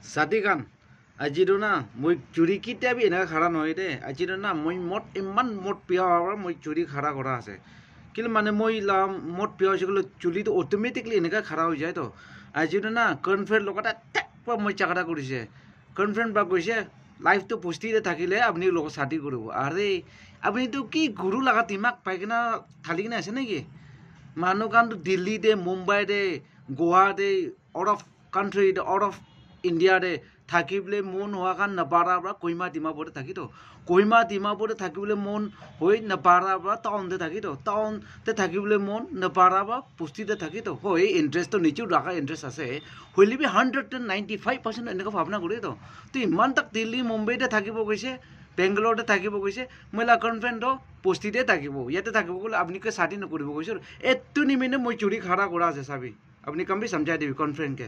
Sadikan, ajido na, moi curi kita bi enak khara noy de. Ajido na, moi mot iman mot pia awar moi curi khara kora ase. Kil mane moi la mot pia ase kilo curi to automatically enak khara ho jay to. Ajido na, confirm lokata tak pa moi chakra korise. Confirm ba korise, life to posti de thakile apni log sadi kuru. Are apni to ki guru laga timak paikena thali na ase naki. Manu kan to Delhi de, Mumbai de, Goa de, out of country, out of India de থাকিবলে মন হওয়া কান নাপাৰা পৰা কইমা ডিমাপুৰে থাকি তো কইমা ডিমাপুৰে থাকিবলে মন হৈ নাপাৰা পৰা টাউনতে থাকি তো টাউনতে থাকিবলে মন নাপাৰা পৰা পুষ্টিতে থাকি তো হয় ইণ্টাৰেষ্টটো নিচেও ৰাখা ইণ্টাৰেষ্ট আছে হ'লে বি 195% এনেকুৱা ভাৱনা কৰি তো তো ইমান তাক দিল্লী মুম্বাইতে থাকিব গৈছে বেংগলোৰতে থাকিব গৈছে মহিলা কনফাৰেন্সটো পুষ্টিতে থাকিব ইয়াতে থাকিব গ'লে আপুনি কে চাটি নকৰিব গৈছে এইটো নিমিনে মই চুৰি খাৰা কৰা আছে চাবি আপুনি কম বি সমঝাই দিবি কনফাৰেন্সকে